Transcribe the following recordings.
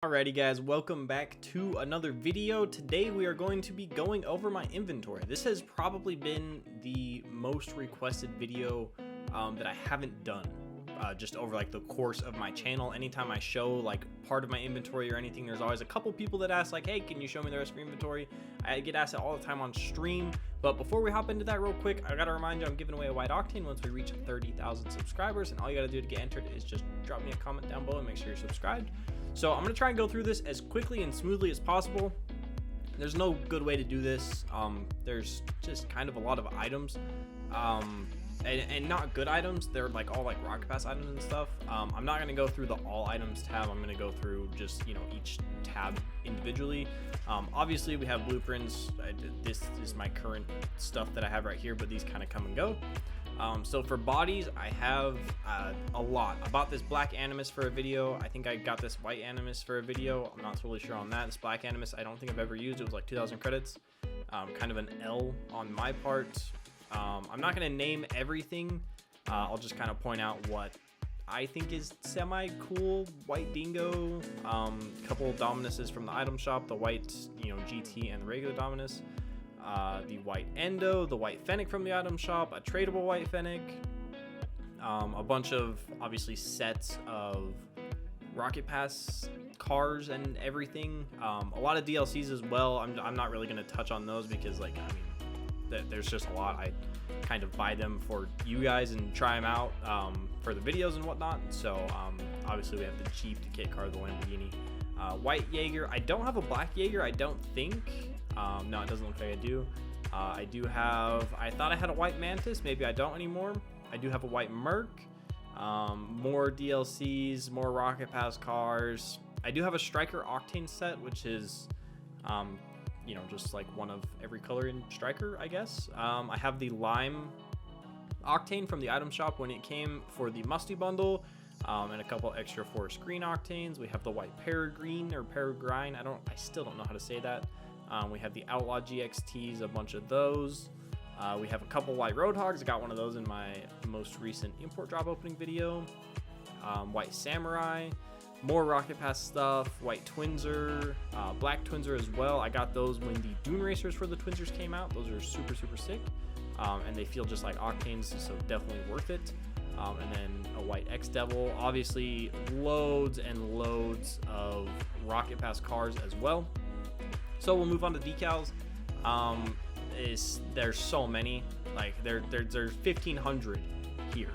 Alrighty guys, welcome back to another video. Today we are going to be going over my inventory. This has probably been the most requested video that I haven't done just over like the course of my channel. Anytime I show like part of my inventory or anything, there's always a couple people that ask like, hey, can you show me the rest of your inventory? I get asked it all the time on stream. But before we hop into that real quick, I gotta remind you I'm giving away a white octane once we reach 30,000 subscribers, and all you gotta do to get entered is just drop me a comment down below and make sure you're subscribed. So I'm gonna try and go through this as quickly and smoothly as possible. There's no good way to do this. There's just kind of a lot of items, and not good items. They're like all like rocket pass items and stuff. I'm not gonna go through the all items tab. I'm gonna go through just, you know, each tab individually. Obviously we have blueprints. This is my current stuff that I have right here, but these kind of come and go. So for bodies, I have a lot. I bought this black animus for a video. I think I got this white animus for a video. I'm not totally sure on that. This black animus, I don't think I've ever used. It was like 2,000 credits. Kind of an L on my part. I'm not going to name everything. I'll just kind of point out what I think is semi-cool. White dingo, couple Dominuses from the item shop, the white, you know, GT and the regular Dominus. The white endo, the white fennec from the item shop, a tradable white fennec, a bunch of obviously sets of rocket pass cars and everything, a lot of DLCs as well. I'm not really going to touch on those because, like, I mean, there's just a lot. I kind of buy them for you guys and try them out for the videos and whatnot. So obviously we have the Jeep, the kit car, the Lamborghini, white Jaeger. I don't have a black Jaeger, I don't think. No, it doesn't look like I do. I do have, I thought I had a white Mantis, maybe I don't anymore. I do have a white Merc, more DLCs, more Rocket Pass cars. I do have a Striker Octane set, which is, you know, just like one of every color in Striker, I guess. I have the Lime Octane from the item shop when it came for the Musty bundle. And a couple extra Forest Green Octanes. We have the white Peregrine or Peregrine. I still don't know how to say that. We have the Outlaw GXTs, a bunch of those. We have a couple white Roadhogs. I got one of those in my most recent import drop opening video. White Samurai, more Rocket Pass stuff, white Twinser, black Twinser as well. I got those when the Dune Racers for the Twinsers came out. Those are super, super sick. And they feel just like Octanes, so definitely worth it. And then a white X-Devil. Obviously, loads and loads of Rocket Pass cars as well. So we'll move on to decals. There's so many, like there's 1,500 here.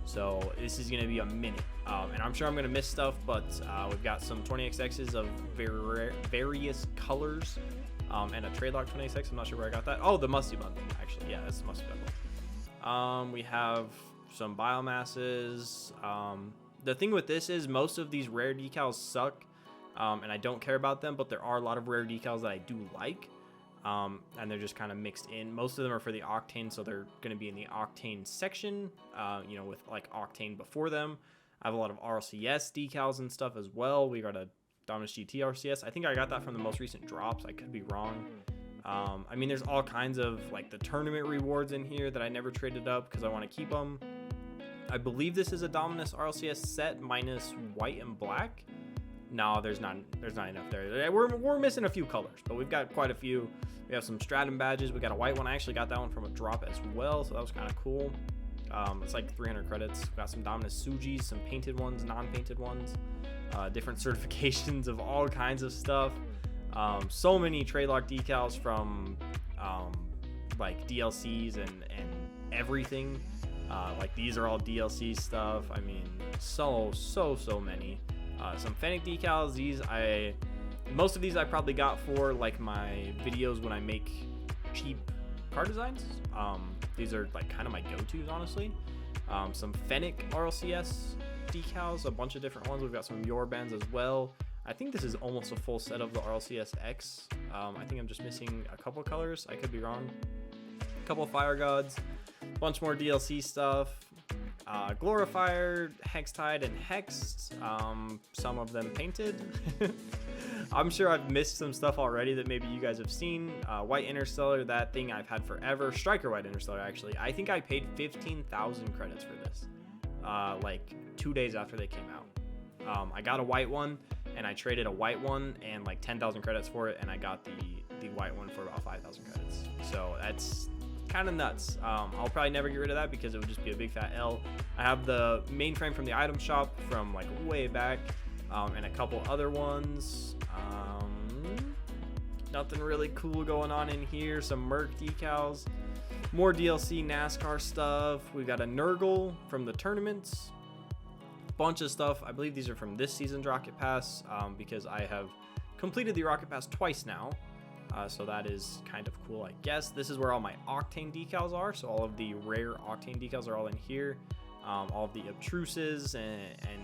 So this is gonna be a minute, and I'm sure I'm gonna miss stuff, but we've got some 20xx's of various colors, and a trade lock 20xx. I'm not sure where I got that. Oh, the Musty bundle, actually. Yeah, that's the Musty bundle. We have some biomasses. The thing with this is most of these rare decals suck. And I don't care about them, but there are a lot of rare decals that I do like, and they're just kind of mixed in. Most of them are for the Octane, so they're going to be in the Octane section, you know, with like Octane before them. I have a lot of RLCS decals and stuff as well. We got a Dominus GT RCS. I think I got that from the most recent drops. I could be wrong. I mean, there's all kinds of like the tournament rewards in here that I never traded up because I want to keep them. I believe this is a Dominus RLCS set minus white and black. No, there's not enough there. We're missing a few colors, but we've got quite a few. We have some Stratum badges. We got a white one. I actually got that one from a drop as well, so that was kind of cool. It's like 300 credits. We got some Dominus Sujis, some painted ones, non-painted ones, different certifications of all kinds of stuff. So many trade lock decals from like DLCs and everything. Like these are all DLC stuff. I mean, so many. Some Fennec decals. Most of these I probably got for like my videos when I make cheap car designs. These are like kind of my go-tos, honestly. Some Fennec RLCS decals, a bunch of different ones. We've got some Your bands as well. I think this is almost a full set of the RLCS X. I think I'm just missing a couple colors. I could be wrong. A couple Fire Gods, a bunch more DLC stuff. Glorified, Hextide, and Hexed, some of them painted. I'm sure I've missed some stuff already that maybe you guys have seen. White Interstellar, that thing I've had forever. Striker White Interstellar, actually. I think I paid 15,000 credits for this, like 2 days after they came out. I got a white one. and I traded a white one and like 10,000 credits for it, and I got the white one for about 5,000 credits. So that's kind of nuts. I'll probably never get rid of that because it would just be a big fat L. I have the mainframe from the item shop from like way back, and a couple other ones. Nothing really cool going on in here. Some Merc decals, more DLC NASCAR stuff. We've got a Nurgle from the tournaments, bunch of stuff. I believe these are from this season's Rocket Pass, because I have completed the Rocket Pass twice now. So that is kind of cool, I guess. This is where all my Octane decals are. So all of the rare Octane decals are all in here. All of the obtruses, and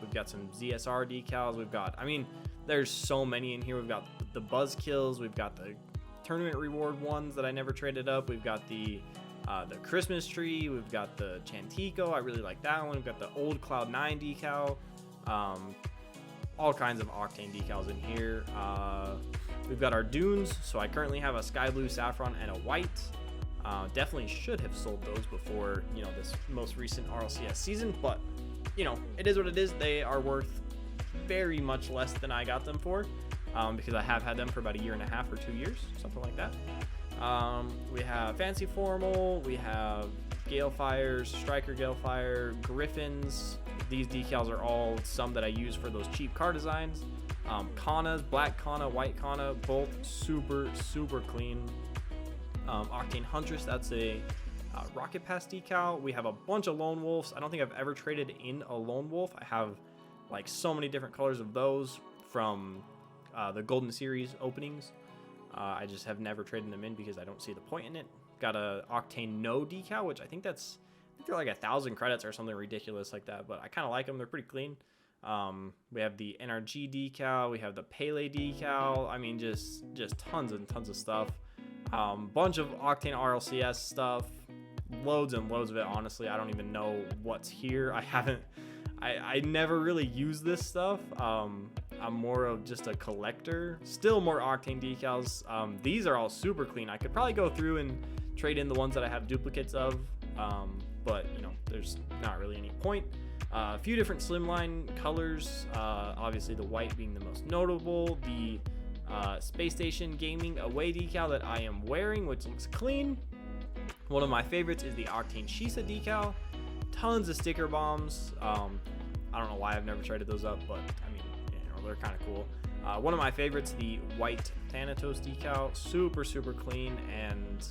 we've got some ZSR decals. We've got, I mean, there's so many in here. We've got the buzz kills. We've got the tournament reward ones that I never traded up. We've got the Christmas tree. We've got the Chantico. I really like that one. We've got the old Cloud9 decal. All kinds of Octane decals in here. We've got our dunes. So I currently have a sky blue, saffron, and a white. Definitely should have sold those before, you know, this most recent RLCS season, but you know, it is what it is. They are worth very much less than I got them for, because I have had them for about 1.5 years or 2 years, something like that. We have Fancy Formal, we have Galefires, Striker Galefire, Griffins. These decals are all some that I use for those cheap car designs. Kanas, Black Kana, White Kana, both super clean. Octane Huntress, that's a Rocket Pass decal. We have a bunch of Lone Wolves. I don't think I've ever traded in a Lone Wolf. I have like so many different colors of those from the Golden Series openings. I just have never traded them in because I don't see the point in it. Got a Octane No decal, which I think they're like 1,000 credits or something ridiculous like that, but I kind of like them. They're pretty clean. We have the NRG decal. We have the Pele decal. I mean, just tons and tons of stuff. Bunch of Octane RLCS stuff. Loads and loads of it. Honestly, I don't even know what's here. I never really use this stuff. I'm more of just a collector. Still more Octane decals. These are all super clean. I could probably go through and trade in the ones that I have duplicates of, but you know, there's not really any point. A few different slimline colors. Obviously the white being the most notable. The Space Station Gaming away decal that I am wearing, which looks clean. One of my favorites is the Octane Shisa decal. Tons of sticker bombs. I don't know why I've never traded those up, but I mean, you know, they're kind of cool. One of my favorites, the white Thanatos decal. Super clean and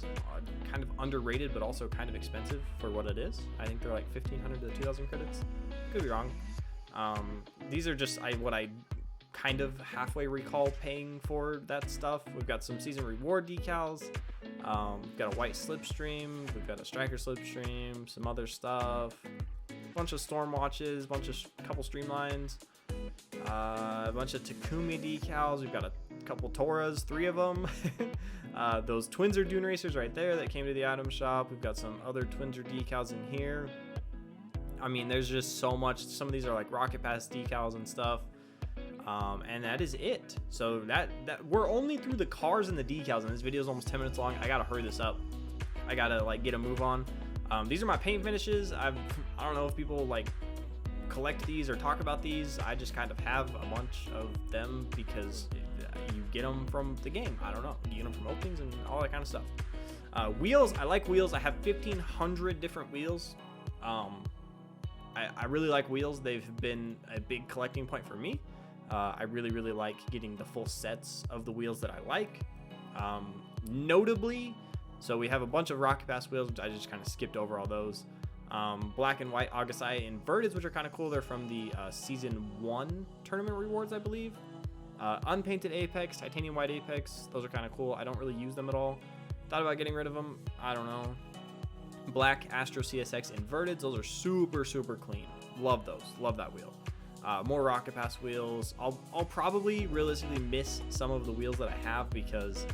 kind of underrated, but also kind of expensive for what it is. I think they're like 1,500 to 2,000 credits. Could be wrong. These are just what I kind of halfway recall paying for that stuff. We've got some season reward decals. We've got a white Slipstream. We've got a Striker Slipstream. Some other stuff. A bunch of Storm Watches. Couple Streamlines. A bunch of Takumi decals. We've got a couple Toras, 3 of them. Those Twinser Dune Racers right there that came to the item shop. We've got some other Twinser decals in here. I mean, there's just so much. Some of these are like Rocket Pass decals and stuff. And that is it. So that we're only through the cars and the decals, and this video is almost 10 minutes long. I gotta hurry this up. I gotta like get a move on. These are my paint finishes. I don't know if people like collect these or talk about these. I just kind of have a bunch of them because you get them from the game. I don't know. You get them from openings and all that kind of stuff. Wheels. I like wheels. I have 1,500 different wheels. I really like wheels. They've been a big collecting point for me. I really like getting the full sets of the wheels that I like. Notably, so we have a bunch of Rocket Pass wheels, which I just kind of skipped over all those. Black and white Augustai inverteds, which are kind of cool. They're from the season 1 tournament rewards, I believe. Unpainted Apex, titanium white Apex. Those are kind of cool. I don't really use them at all. Thought about getting rid of them. I don't know. Black Astro CSX inverteds. Those are super clean. Love those. Love that wheel. More Rocket Pass wheels. I'll probably realistically miss some of the wheels that I have because,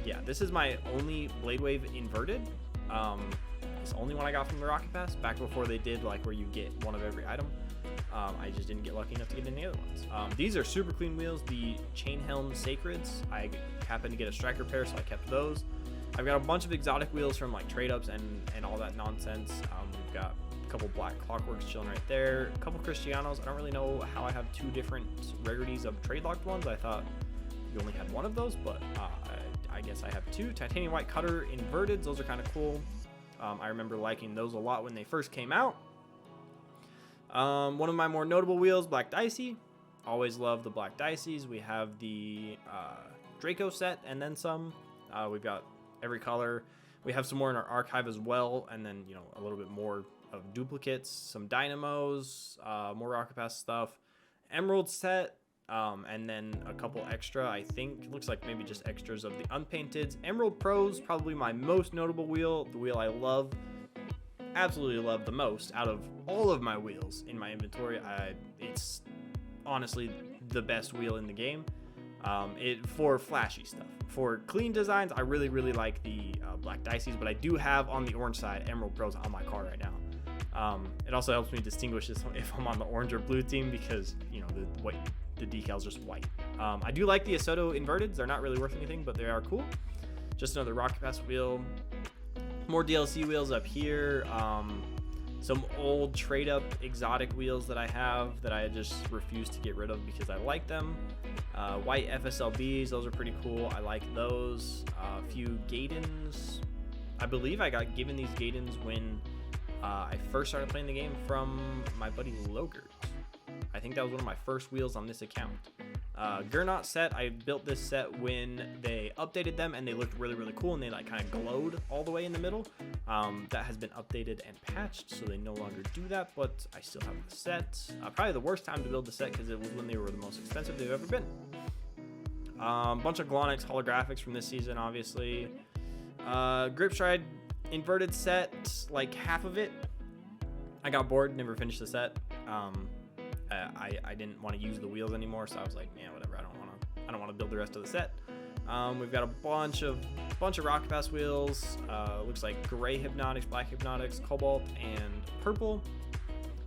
yeah, this is my only Blade Wave inverted. It's the only one I got from the Rocket Pass back before they did like where you get one of every item. I just didn't get lucky enough to get any other ones. These are super clean wheels. The Chain Helm Sacreds. I happened to get a Striker pair, so I kept those. I've got a bunch of exotic wheels from like trade ups and all that nonsense. We've got A couple black clockworks chilling right there. A couple Cristianos. I don't really know how I have 2 different rarities of trade locked ones. I thought you only had 1 of those, but I guess I have 2. Titanium white cutter inverted. Those are kind of cool. I remember liking those a lot when they first came out. One of my more notable wheels, black dicey. Always love the black diceys. We have the Draco set and then some. We've got every color. We have some more in our archive as well, and then, you know, a little bit more of duplicates, some dynamos, more Rocket Pass stuff, emerald set, and then a couple extra, I think. It looks like maybe just extras of the unpainted. Emerald Pros, probably my most notable wheel, the wheel I love, absolutely love the most out of all of my wheels in my inventory. It's honestly the best wheel in the game. For flashy stuff. For clean designs, I really like the black diceys, but I do have on the orange side Emerald Pros on my car right now. It also helps me distinguish this if I'm on the orange or blue team, because, you know, the decal's just white. I do like the Asoto inverteds. They're not really worth anything, but they are cool. Just another Rocket Pass wheel. More DLC wheels up here. Some old trade up exotic wheels that I have that I just refuse to get rid of because I like them. White FSLBs, those are pretty cool. I like those. A few Gaydens. I believe I got given these Gaydens when I first started playing the game from my buddy Logert. I think that was one of my first wheels on this account. Gernot set, I built this set when they updated them and they looked really cool, and they like kind of glowed all the way in the middle. That has been updated and patched, so they no longer do that, but I still have the set. Probably the worst time to build the set because it was when they were the most expensive they've ever been. Bunch of Glonix holographics from this season, obviously. Gripstride inverted set, like half of it. I got bored, never finished the set. I didn't want to use the wheels anymore, so I was like, man, whatever. I don't want to build the rest of the set. We've got a bunch of Rocket Pass wheels. Looks like gray Hypnotics, black Hypnotics, cobalt, and purple.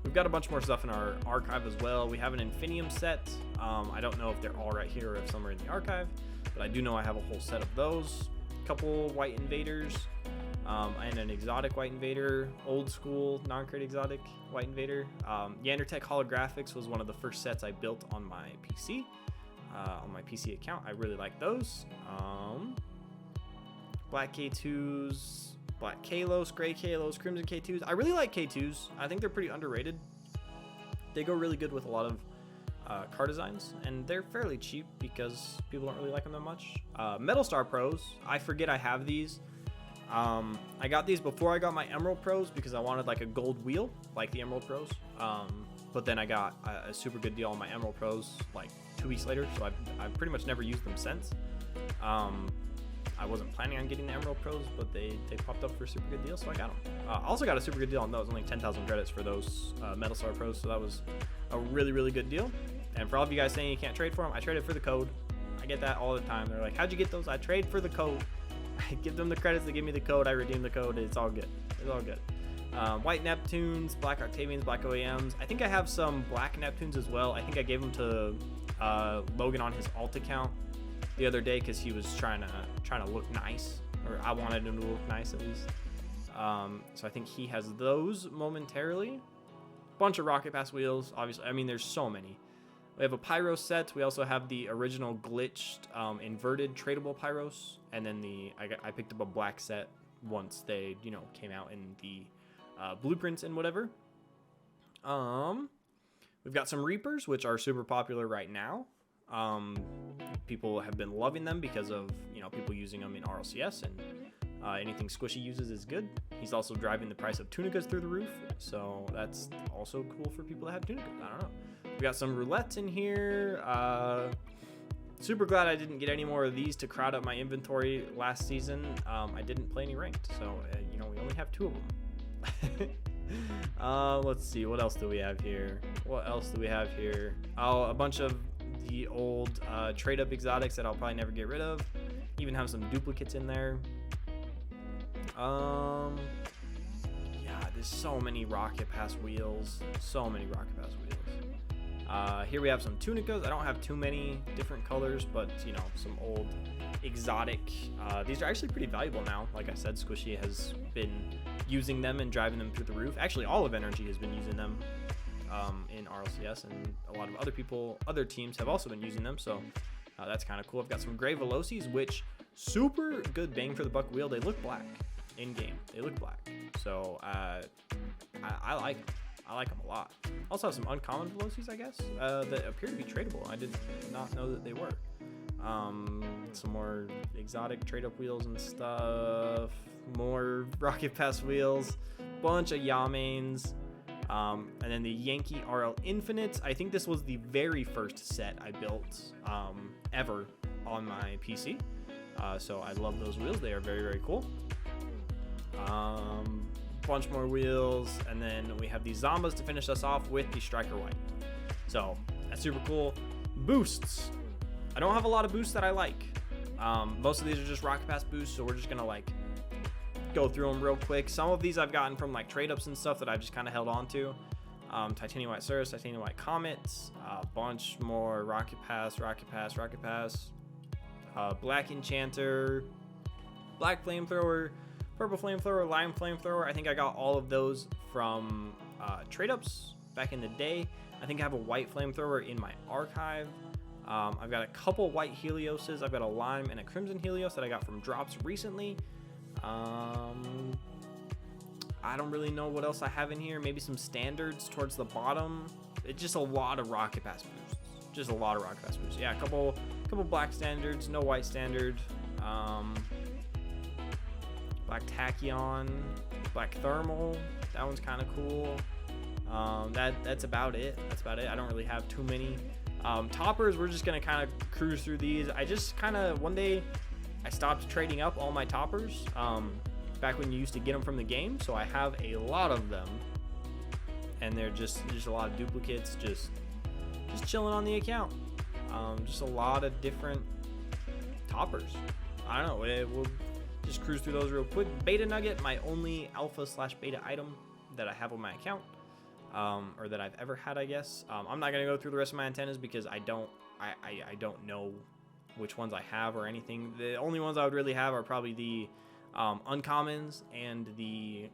We've got a bunch more stuff in our archive as well. We have an Infinium set. I don't know if they're all right here or if some are in the archive, but I do know I have a whole set of those. A couple white invaders. And an exotic white invader, old school non-crate exotic white invader. Yandertech holographics was one of the first sets I built on my PC, on my PC account. I really like those. Black K2s, black Kalos, gray Kalos, crimson K2s. I really like K2s. I think they're pretty underrated. They go really good with a lot of car designs, and they're fairly cheap because people don't really like them that much. Metal Star Pros, I forget I have these. I got these before I got my Emerald Pros because I wanted like a gold wheel like the Emerald Pros, but then I got a super good deal on my Emerald Pros like 2 weeks later, so I've pretty much never used them since. I wasn't planning on getting the Emerald Pros, but they popped up for a super good deal, so I got them. I also got a super good deal on those, only 10,000 credits for those Metal Star Pros, so that was a really good deal. And for all of you guys saying you can't trade for them, I traded for the code. I get that all the time. They're like, how'd you get those? I trade for the code. I give them the credits, they give me the code, I redeem the code, it's all good. It's all good. White Neptunes, black Octavians, black OEMs. I think I have some black Neptunes as well. I think I gave them to Logan on his alt account the other day because he was trying to look nice, or I wanted him to look nice at least. So I think he has those momentarily. Bunch of Rocket Pass wheels, obviously. I mean, there's so many. We have a Pyro set. We also have the original glitched inverted tradable Pyros, and then I picked up a black set once they came out in the blueprints and whatever. We've got some Reapers, which are super popular right now. People have been loving them because of people using them in RLCS, and anything Squishy uses is good. He's also driving the price of Tunicas through the roof, so that's also cool for people that have Tunicas. I don't know. We got some roulettes in here. Super glad I didn't get any more of these to crowd up my inventory last season. I didn't play any ranked, so we only have 2 of them. Let's see, what else do we have here? Oh, a bunch of the old trade up exotics that I'll probably never get rid of. Even have some duplicates in there. Yeah, there's so many Rocket Pass wheels. Here we have some Tunicas. I don't have too many different colors, but some old exotic. These are actually pretty valuable now. Like I said, Squishy has been using them and driving them through the roof. Actually, all of Energy has been using them in RLCS, and a lot of other teams have also been using them. So that's kind of cool. I've got some gray Velocities, which super good bang for the buck wheel. They look black in game. They look black. So I like them. I like them a lot. Also have some uncommon Velocities, I guess, that appear to be tradable. I did not know that they were. Some more exotic trade-up wheels and stuff. More Rocket Pass wheels. Bunch of Yamains. And then the Yankee RL Infinites. I think this was the very first set I built ever on my PC. So I love those wheels. They are very, very cool. Bunch more wheels, and then we have these Zombas to finish us off with the Striker White. So that's super cool. Boosts. I don't have a lot of boosts that I like. Most of these are just Rocket Pass boosts, so we're just gonna like go through them real quick. Some of these I've gotten from like trade ups and stuff that I've just kind of held on to. Titanium White Cirrus, Titanium White Comets, a bunch more Rocket Pass, Black Enchanter, Black Flamethrower, Purple Flamethrower, Lime Flamethrower. I think I got all of those from trade ups back in the day. I think I have a White Flamethrower in my archive. I've got a couple White Helioses. I've got a Lime and a Crimson Helios that I got from drops recently. I don't really know what else I have in here. Maybe some standards towards the bottom. It's just a lot of Rocket Pass boosts. Just a lot of Rocket Pass boosts. Yeah, a couple black standards, no white standard. Black Tachyon, Black Thermal. That one's kind of cool. That's about it. I don't really have too many. Toppers, we're just gonna kind of cruise through these. I just kind of one day I stopped trading up all my toppers. Back when you used to get them from the game, so I have a lot of them, and they're just a lot of duplicates, just chilling on the account. Just a lot of different toppers. I don't know. We'll just cruise through those real quick. Beta Nugget, my only alpha/beta item that I have on my account, or that I've ever had, I guess. I'm not gonna go through the rest of my antennas because I don't know which ones I have or anything. The only ones I would really have are probably the uncommons and the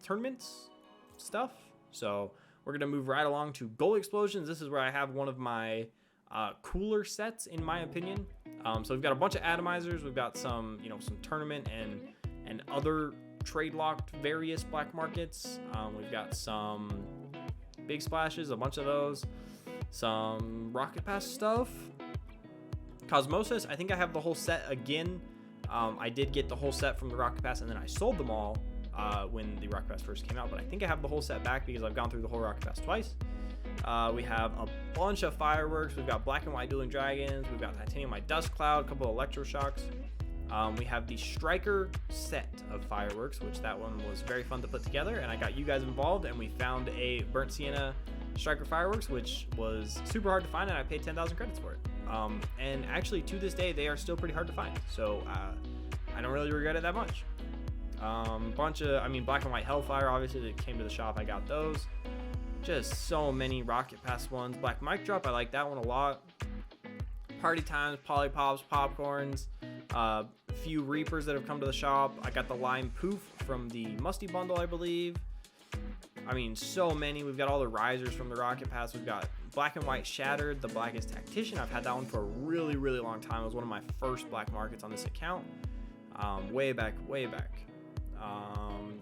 tournaments stuff. So we're gonna move right along to Goal Explosions. This is where I have one of my cooler sets, in my opinion. So we've got a bunch of atomizers. We've got some tournament and other trade locked various black markets. We've got some big splashes, a bunch of those, some Rocket Pass stuff. Cosmosis, I think I have the whole set again. I did get the whole set from the Rocket Pass, and then I sold them all when the Rocket Pass first came out, but I think I have the whole set back because I've gone through the whole Rocket Pass twice. We have a bunch of fireworks. We've got Black and White Dueling Dragons. We've got Titanium White Dust Cloud, a couple of Electroshocks. We have the Striker set of fireworks, which that one was very fun to put together, and I got you guys involved, and we found a Burnt Sienna Striker fireworks, which was super hard to find, and I paid 10,000 credits for it. And actually, to this day, they are still pretty hard to find, so I don't really regret it that much. Black and White Hellfire, obviously, that came to the shop. I got those. Just so many Rocket Pass ones. Black Mic Drop, I like that one a lot. Party Times, Polypops, Popcorns, a few Reapers that have come to the shop. I got the Lime Poof from the Musty Bundle, I believe. I mean, so many. We've got all the Risers from the Rocket Pass. We've got Black and White Shattered, the Blackest Tactician. I've had that one for a really, really long time. It was one of my first black markets on this account. Way back.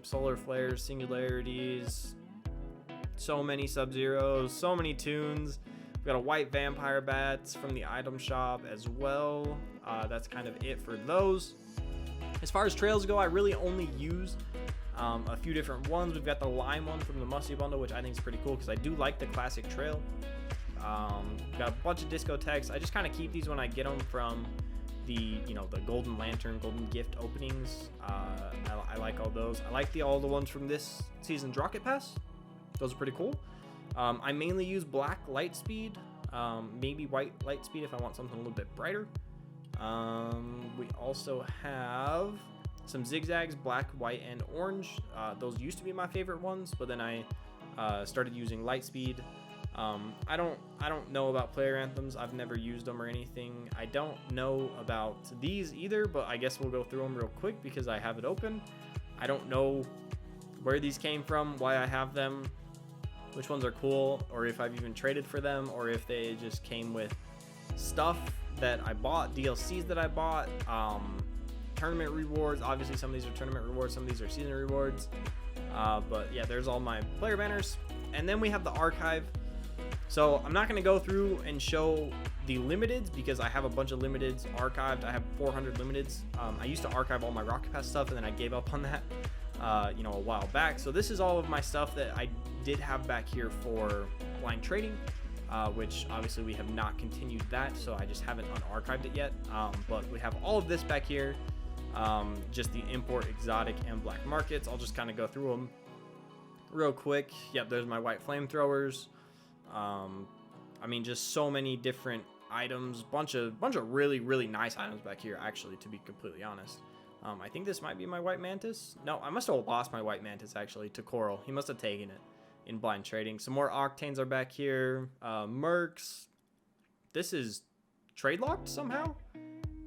Solar Flares, Singularities, so many Sub-Zeros, so many tunes. We've got a White Vampire Bats from the item shop as well. That's kind of it for those. As far as trails go, I really only use a few different ones. We've got the Lime one from the Musty Bundle, which I think is pretty cool because I do like the classic trail. Got a bunch of discotheques. I just kind of keep these when I get them from the Golden Lantern, Golden Gift openings. I like all those. I like all the ones from this season's Rocket Pass. Those are pretty cool. I mainly use black Lightspeed, maybe white Lightspeed if I want something a little bit brighter. We also have some Zigzags, black, white, and orange. Those used to be my favorite ones, but then I started using Lightspeed. I don't know about player anthems. I've never used them or anything. I don't know about these either, but I guess we'll go through them real quick because I have it open. I don't know where these came from, why I have them, which ones are cool, or if I've even traded for them, or if they just came with stuff that I bought, DLCs that I bought, tournament rewards. Obviously some of these are tournament rewards, some of these are season rewards, but yeah, there's all my player banners. And then we have the archive. So I'm not going to go through and show the limiteds because I have a bunch of limiteds archived. I have 400 limiteds. I used to archive all my Rocket Pass stuff and then I gave up on that a while back. So this is all of my stuff that I did have back here for blind trading, which obviously we have not continued that, so I just haven't unarchived it yet. But we have all of this back here, just the import, exotic, and black markets. I'll just kind of go through them real quick. Yep, there's my white flamethrowers. I mean, just so many different items, bunch of really nice items back here, actually, to be completely honest. I think this might be my white mantis. No, I must have lost my white mantis actually to Coral. He must have taken it in blind trading. Some more octanes are back here. Mercs. This is trade locked somehow.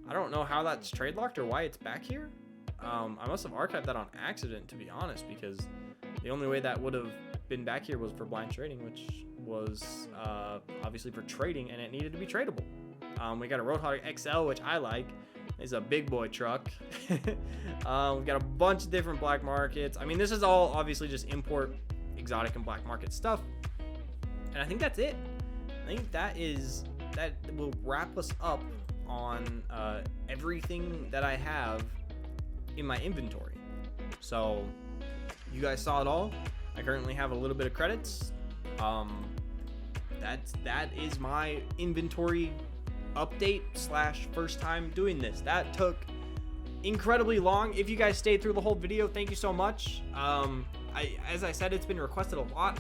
I don't know how that's trade locked or why it's back here. I must have archived that on accident, to be honest, because the only way that would have been back here was for blind trading, which was obviously for trading, and it needed to be tradable. We got a Roadhog XL, which I like. It's a big boy truck. We've got a bunch of different black markets. I mean, this is all obviously just import, exotic, and black market stuff. And I think that's it. I think that will wrap us up on everything that I have in my inventory. So you guys saw it all. I currently have a little bit of credits. That is my inventory update / first time doing this. That took incredibly long. If you guys stayed through the whole video, thank you so much. As I said, it's been requested a lot.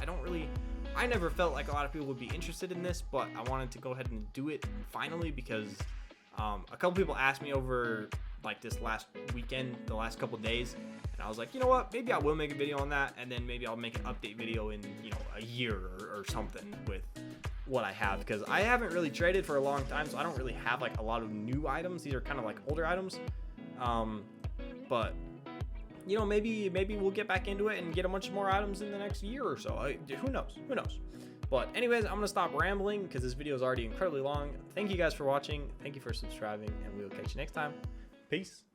I never felt like a lot of people would be interested in this, but I wanted to go ahead and do it finally because a couple people asked me over like this last weekend, the last couple days, and I was like, you know what, maybe I will make a video on that, and then maybe I'll make an update video in a year or something with what I have, because I haven't really traded for a long time, so I don't really have like a lot of new items. These are kind of like older items, but maybe we'll get back into it and get a bunch more items in the next year or so. Who knows? But anyways, I'm gonna stop rambling because this video is already incredibly long. Thank you guys for watching. Thank you for subscribing, and we will catch you next time. Peace.